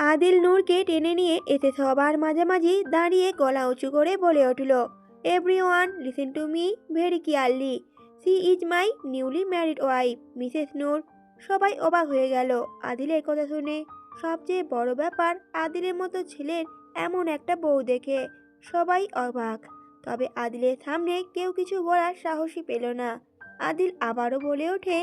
আদিল নূরকে টেনে নিয়ে এসে সবার মাঝামাঝি দাঁড়িয়ে গলা উঁচু করে বলে উঠল, everyone listen to me very carefully. She is my newly married wife Mrs Noor. সবাই অবাক হয়ে গেল আদিলের কথা শুনে। সবচেয়ে বড় ব্যাপার, আদিলের মতো ছেলের এমন একটা বউ দেখে সবাই অবাক। তবে আদিলের সামনে কেউ কিছু বলার সাহসই পেল না। আদিল আবারও বলে ওঠে,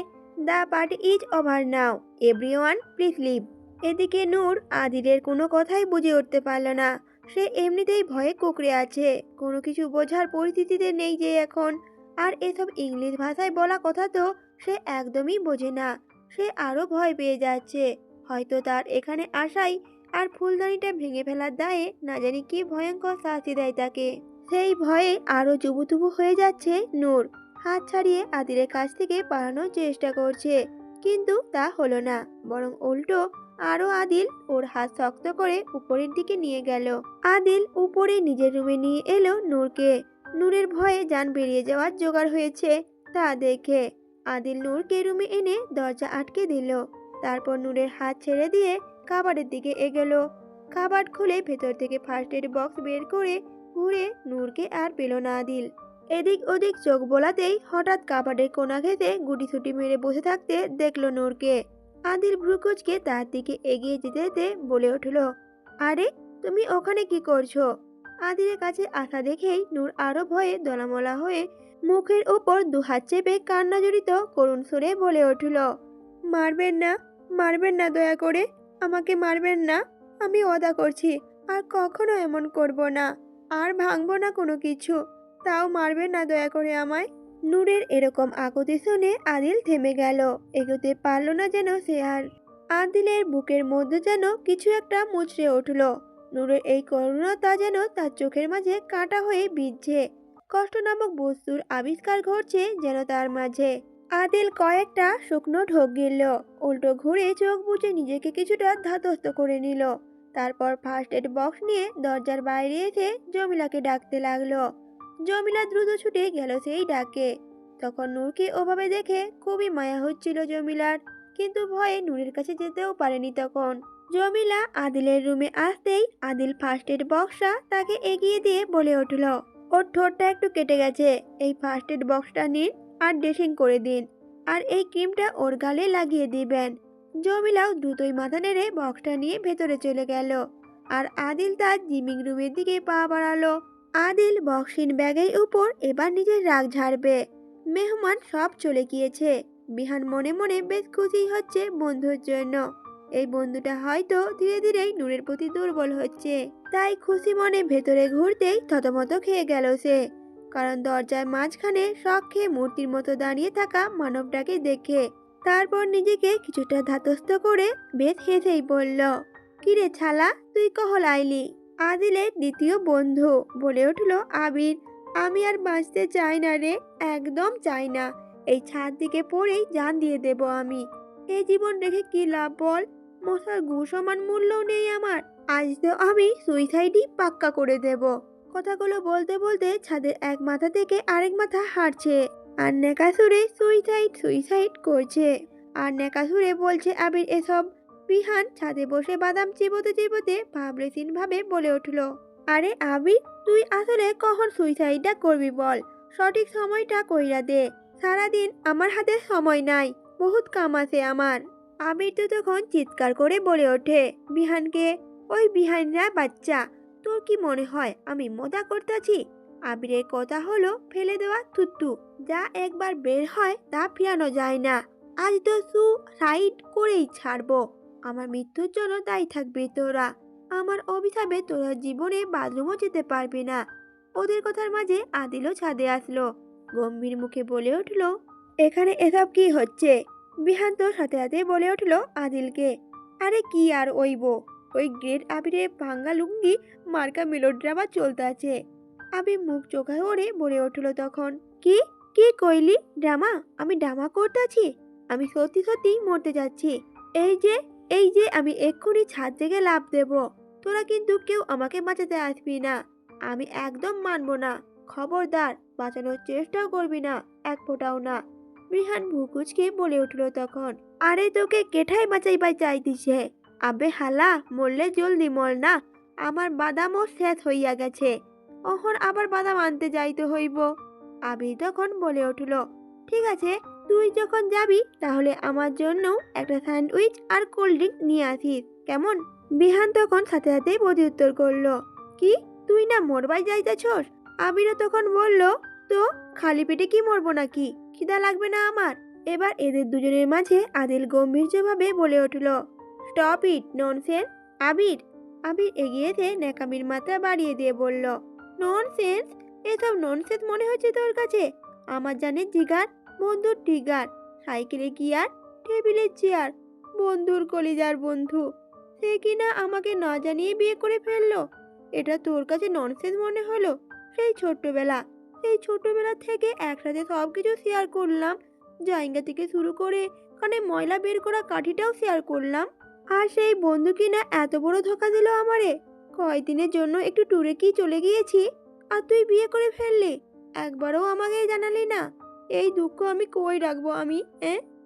the party is over now, everyone please leave. এদিকে নূর আদিলের কোনো কথাই বুঝে উঠতে পারল না। সে এমনিতেই ভয়ে কুঁকড়ে আছে, কোনো কিছু বোঝার পরিস্থিতিতে নেই যে এখন। আর এসব ইংলিশ ভাষায় বলা কথা তো সে একদমই বোঝে না। সে আরও ভয় পেয়ে যাচ্ছে। হয়তো তার এখানে আসাই আর ফুলদানিটা ভেঙে ফেলার দায়ে না জানি কি ভয়ঙ্কর শাস্তি দেয় তাকে। সেই ভয়ে আরও জুবুথুবু হয়ে যাচ্ছে নূর। হাত ছাড়িয়ে আদিলের কাছ থেকে পালানোর চেষ্টা করছে, কিন্তু তা হলো না। বরং উল্টো আরও আদিল ওর হাত শক্ত করে উপরের দিকে নিয়ে গেল। আদিল উপরে নিজের রুমে নিয়ে এলো নূরকে। নূরের ভয়ে জান বেরিয়ে যাওয়ার জোগাড় হয়েছে তা দেখে আদিল নূরকে রুমে এনে দরজা আটকে দিল। তারপর নূরের হাত ছেড়ে দিয়ে কাবার্ডের দিকে এগোলো। কাবার্ড খুলে ভেতর থেকে ফার্স্ট এড বক্স বের করে ঘুরে নূরকে আর পেল না আদিল। এদিক ওদিক চোখ বোলাতেই হঠাৎ কাবার্ডের কোণা ঘেঁষে গুটিসুটি মেরে বসে থাকতে দেখলো নূরকে। আদিল ভ্রুকুচকে তার দিকে এগিয়ে যেতে যেতে বলে উঠল, আরে তুমি ওখানে কি করছো? আদিলের কাছে আসা দেখেই নূর আরো ভয়ে দলামলা হয়ে মুখের ওপর দুহাত চেপে কান্না জড়িত করুণ সুরে বলে উঠল, মারবেন না, মারবেন না, দয়া করে আমাকে মারবেন না। আমি ওয়াদা করছি আর কখনো এমন করব না, আর ভাঙবো না কোনো কিছু। তাও মারবেন না দয়া করে আমায়। নূরের এরকম আকুতি শুনে আদিল থেমে গেল। এগোতে পারল না যেন সে আর। আদিলের বুকের মধ্যে যেন কিছু একটা মুচড়ে উঠল। নূরের এই করুণতা যেন তার চোখের মাঝে কাঁটা হয়ে বিঁধছে। কষ্ট নামক বস্তুর আবিষ্কার ঘটছে যেন তার মাঝে। আদিল কয়েকটা শুকনো ঢোক গিলল। উল্টো ঘুরে চোখ বুজে নিজেকে কিছুটা ধাতস্থ করে নিল। তারপর ফার্স্ট এড বক্স নিয়ে দরজার বাইরে এসে জমিলাকে ডাকতে লাগলো। জমিলা দ্রুত ছুটে গেল সেই ডাকে। তখন নূরকে ওভাবে দেখে খুবই মায়া হচ্ছিল জমিলার, কিন্তু ভয়ে নূরের কাছে যেতেও পারেনি তখন। জমিলা আদিলের রুমে আসতেই আদিল ফার্স্ট এড বক্সটা তাকে এগিয়ে দিয়ে বলে উঠল, ওর ঠোঁটটা একটু কেটে গেছে, এই ফার্স্ট এড বক্সটা নিন আর ড্রেসিং করে দিন, আর এই ক্রিমটা ওর গালে লাগিয়ে দিবেন। জমিলাও দ্রুতই মাথা নেড়ে বক্সটা নিয়ে ভেতরে চলে গেল। আর আদিল তার জিমিং রুমের দিকে পা বাড়ালো। আদিল বক্সিন ব্যাগের উপর এবার নিজের রাগ ঝাড়বে। মেহমান সব চলে গিয়েছে। বিহান মনে মনে বেশ খুশি হচ্ছে বন্ধুর জন্য। এই বন্ধুটা হয়তো ধীরে ধীরেই নূরের প্রতি দুর্বল হচ্ছে। তাই খুশি মনে ভেতরে ঘুরতেই থতমত খেয়ে গেল সে। কারণ দরজার মাঝখানে শখ খেয়ে মূর্তির মতো দাঁড়িয়ে থাকা মানবটাকে দেখে। তারপর নিজেকে কিছুটা ধাতস্থ করে বেশ হেসেই বলল, কিরে ছালা, তুই কহল আইলি? আদিলের দ্বিতীয় বন্ধু বলে উঠল আবির, আমি আর বাঁচতে চাই না রে, একদম চাই না। এই ছাদ দিকে পড়েই জান দিয়ে দেব আমি। এই জীবন রেখে কি লাভ বল? মশার গু সমান মূল্যও নেই আমার। আজ তো আমি সুইসাইডই পাক্কা করে দেব। কথাগুলো বলতে বলতে ছাদের এক মাথা থেকে আরেক মাথা হাঁটছে আর নেকাসুরে সুইসাইড সুইসাইড করছে। আর নেকাসুরে বলছে আবির এসব। বিহান ছাদে বসে বাদাম চিবোতে চিবোতে ভাবলেসীন ভাবে বলে উঠল, আরে আবির, তুই আসলে কখন সুইসাইডটা করবি বল? সঠিক সময়টা কইরা দে। সারাদিন আমার হাতে সময় নাই, বহুত কাম আছে আমার। আবির তো তখন চিৎকার করে বলে ওঠে বিহানকে, ওই বিহানরা বাচ্চা, তোর কি মনে হয় আমি মজা করতেছি? আবিরের কথা হলো ফেলে দেওয়া থুতু, যা একবার বের হয় তা ফিরানো যায় না। আজ তো সুসাইড করেই ছাড়বো। আমার মৃত্যুর জন্য দায়ী থাকবি তোরা। আমার অভিশাপে তোরা জীবনে বাথরুমও যেতে পারবি না। ওদের কথার মাঝে আদিলও ছাদে আসলো। গম্ভীর মুখে বলে উঠল, এখানে এসব কি হচ্ছে? বিহান তো সাথে সাথে বলে উঠল আদিলকে, আরে কি আর ওইব, ওই গ্রেট আবিরের ভাঙ্গা লুঙ্গি মার্কা মেলোড্রামা চলতে আছে। আবির মুখ চোখা ওড়ে বলে উঠল তখন, কি কি কইলি? ড্রামা? আমি ড্রামা করতেছি? আমি সত্যি সত্যি মরতে যাচ্ছি। এই যে এই যে আমি এক্ষুনি ছাদ থেকে লাফ দেব। তোরা কিন্তু কেউ আমাকে বাঁচাতে আসবি না। আমি একদম মানবো না। খবরদার, বাঁচানোর চেষ্টাও করবি না, এক ফোঁটাও না। বিহান ভুকুচকে বলে উঠল তখন, আরে তোকে কেঠাই বাঁচাইবার চাইতিছে? আবে হালা, মরলে জলদি মর না, আমার বাদামও শেষ হইয়া গেছে, অহন আবার বাদাম আনতে যাইতে হইব। আবির তখন বলে উঠল, ঠিক আছে, তুই যখন যাবি তাহলে আমার জন্য একটা স্যান্ডউইচ আর কোল্ড ড্রিঙ্ক নিয়ে আসিস, কেমন? বিহান তখন সাথে সাথেই প্রত্যুত্তর করলো, কি, তুই না মরবাই যাইতেছস? আবিরও তখন বলল, তো খালি পেটে কি মরবো নাকি, খিদা লাগবে না আমার? এবার এদের দুজনের মাঝে আদিল গম্ভীর্যভাবে বলে উঠল, স্টপ ইট ননসেন্স আবির। আবির এগিয়ে এসে ন্যাকামির মাথা বাড়িয়ে দিয়ে বলল, ননসেন্স? এসব ননসেন্স মনে হচ্ছে তোর কাছে? আমার জানে জিগার, বন্ধুর টিগার, সাইকেলে গিয়ার, টেবিলের চেয়ার, বন্ধুর কলিজার বন্ধু, সে কিনা আমাকে না জানিয়ে বিয়ে করে ফেললো, এটা তোর কাছে ননসেন্স মনে হলো? সেই ছোটবেলা থেকে একসাথে সব কিছু শেয়ার করলাম, জায়গা থেকে শুরু করে কানে ময়লা বের করা কাঠিটাও শেয়ার করলাম, আর সেই বন্ধু কিনা এত বড় ধোকা দিল আমারে। কয়দিনের জন্য একটু ট্যুরে কি চলে গিয়েছি, আর তুই বিয়ে করে ফেললি, একবারও আমাকে জানালি না। এই দুঃখ আমি কই রাখবো আমি,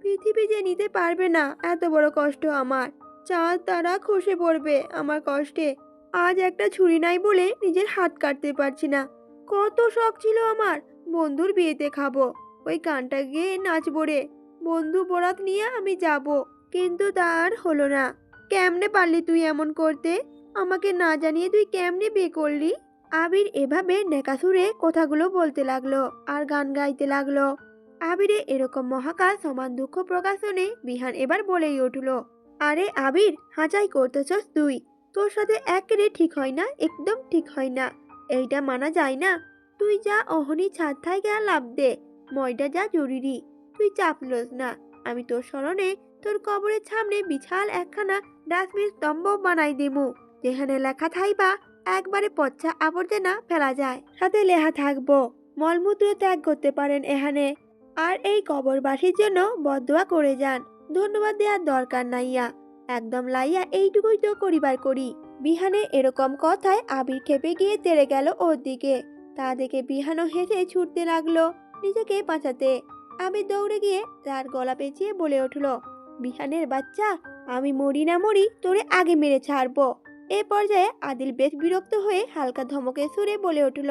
পৃথিবী যে নিতে পারবে না এত বড় কষ্ট আমার, চাঁদ তারা খসে পড়বে আমার কষ্টে। আজ একটা ছুরি নাই বলে নিজের হাত কাটতে পারছি না। কত শখ ছিল আমার বন্ধুর বিয়েতে খাবো, ওই গানটা গেয়ে নাচবো রে, বন্ধু বরাত নিয়ে আমি যাব, কিন্তু তার হলো না। কেমনে পারলি তুই এমন করতে? আমাকে না জানিয়ে তুই কেমনে বিয়ে করলি? আবির এভাবে নেকাসুরে কথাগুলো বলতে লাগলো আর গান গাইতে লাগলো। আবিরে এরকম মহাকাল সমান দুঃখ প্রকাশনে বিহান এবার বলেই উঠল, আরে আবির, হাঁচাই করতেছস তুই? তোর সাথে একেবারে ঠিক হয় না, একদম ঠিক হয় না, এইটা মানা যায় না। তুই যা অহনি ছাদ থাইকা লাভ দে, ময়টা যা জরুরি, তুই চাপ লস না। আমি তোর স্মরণে তোর কবরের সামনে বিশাল একখানা ডাস্টবিন স্তম্ভ বানাই দিমু, যেখানে লেখা থাইবা একবারে পচা আবর্জনা ফেলা যায়, সাথে লেখা থাকবো মলমূত্র ত্যাগ করতে পারেন এখানে, আর এই কবরবাসীর জন্য বদদোয়া করে যান, ধন্যবাদ দেওয়ার দরকার নাইয়া, একদম লাইয়া এইটুকুই তো করিবার করি। বিহানে এরকম কথায় আবির খেপে গিয়ে তেড়ে গেল ওর দিকে। তা দেখে বিহানও হেসে ছুটতে লাগলো নিজেকে বাঁচাতে। আবির দৌড়ে গিয়ে তার গলা পেঁচিয়ে বলে উঠল, বিহানের বাচ্চা, আমি মরি না মরি তোরে আগে মেরে ছাড়বো। এ পর্যায়ে আদিল বেশ বিরক্ত হয়ে হালকা ধমকে সুরে বলে উঠল,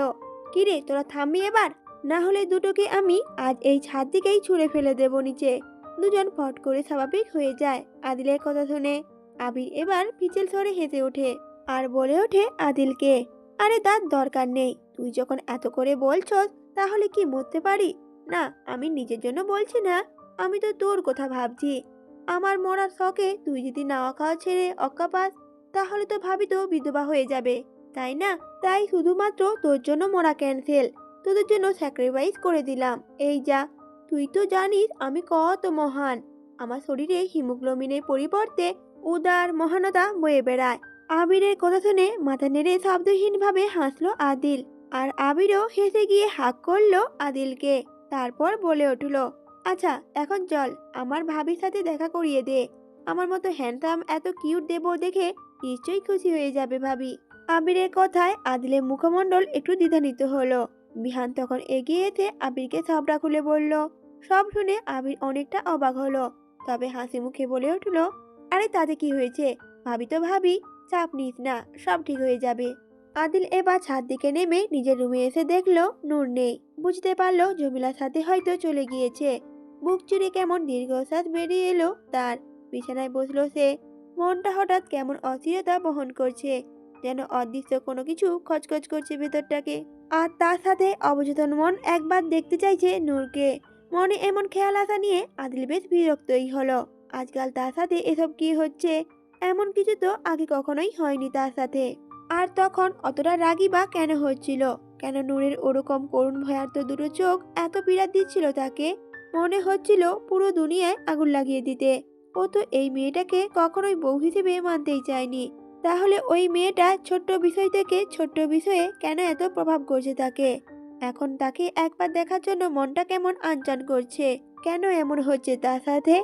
কিরে তোরা থামবি এবার, না হলে দুটোকে আমি আজ এই ছাদ দিকেই ছুঁড়ে ফেলে দেব নিচে। দুজন ফট করে স্বাভাবিক হয়ে যায় আদিলের কথা শুনে। আবির এবার পিচেল স্বরে হেসে ওঠে আর বলে ওঠে আদিলকে, আরে তার দরকার নেই, তুই যখন এত করে বলছস তাহলে কি মরতে পারি না? আমি নিজের জন্য বলছি না, আমি তো তোর কথা ভাবছি। আমার মরার শখে তুই যদি নাওয়া খাওয়া ছেড়ে অক্কা পাস, তাহলে তো ভাবি তো বিধবা হয়ে যাবে, তাই না? তাই শুধুমাত্র তোর জন্য মরা ক্যান্সেল, তোদের জন্য স্যাক্রিফাইস করে দিলাম, এই যা। তুই তো জানিস আমি কত মহান, আমার শরীরে হিমোগ্লোবিনের পরিবর্তে উদার মহানতা বয়ে বেড়ায়। আবিরের কথা শুনে মাথা নেড়ে শব্দহীনভাবে হাসলো আদিল, আর আবিরও হেসে গিয়ে হাঁক করলো আদিলকে। তারপর বলে উঠল, আচ্ছা এখন চল, আমার ভাবির সাথে দেখা করিয়ে দে, আমার মতো হ্যান্ডসাম এত কিউট দেব দেখে নিশ্চয়ই খুশি হয়ে যাবে ভাবি। আবিরের কথায় আদিলের মুখমণ্ডল একটু দ্বিধান্বিত হলো। বিহান তখন এগিয়ে এসে আবিরকে সবটা খুলে বলল। সব শুনে আবির অনেকটা অবাক হলো, তবে হাসি মুখে বলে উঠল, আরে তাতে কি হয়েছে, ভাবি তো ভাবি, চাপ নিস না, সব ঠিক হয়ে যাবে। আদিল এবার ছাদ দিকে নেমে নিজের রুমে এসে দেখলো নূর নেই। বুঝতে পারলো জমিলার সাথে হয়তো চলে গিয়েছে। বুক চিরে কেমন দীর্ঘশ্বাস বেরিয়ে এলো তার। বিছানায় বসলো সে। মনটা হঠাৎ কেমন অস্থিরতা বহন করছে, যেন অদৃশ্য কোনো কিছু খচখচ করছে ভেতরটাকে। আর তার সাথে অবচেতন মন একবার দেখতে চাইছে নূরকে। মনে এমন খেয়াল আসা নিয়ে আদিল বেশ বিরক্তই হলো। আজকাল তার সাথে এসব কি হচ্ছে? এমন কিছু তো আগে কখনোই হয়নি তার সাথে। আর তখন অতটা রাগই বা কেন হচ্ছিল? কেন নূরের ওরকম করুণ ভয়ার্ত দুটো চোখ এত পীড়া দিচ্ছিল তাকে? মনে হচ্ছিল পুরো দুনিয়ায় আগুন লাগিয়ে দিতে। ও তো এই মেয়েটাকে কখনোই বউ হিসেবে মানতেই চায়নি। তাহলে ওই মেয়েটা ছোট্ট বিষয় থেকে ছোট্ট বিষয়ে কেন এত প্রভাব করছে তাকে? এখন তাকে একবার দেখার জন্য মনটা কেমন আনচান করছে। কেন এমন হচ্ছে তার সাথে?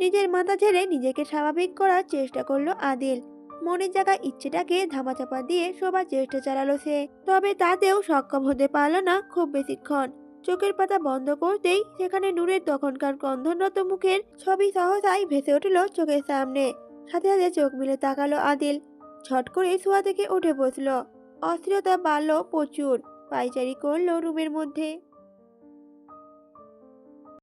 নিজের মাথা ছেড়ে নিজেকে স্বাভাবিক করার চেষ্টা করলো আদিল। মনের জায়গায় ইচ্ছেটাকে ধামাচাপা দিয়ে সবার চেষ্টা চালালো সে, তবে তাতেও সক্ষম হতে পারলো না খুব বেশিক্ষণ। চোখের পাতা বন্ধ করতেই সেখানে নূরের তখনকার ক্রন্দনরত মুখের ছবি সহসাই ভেসে উঠল চোখের সামনে। সাথে সাথে চোখ মেলে তাকালো আদিল। ঝট করে শোয়া থেকে উঠে বসলো। অস্থিরতা বাড়ল প্রচুর। পায়চারি করলো রুমের মধ্যে।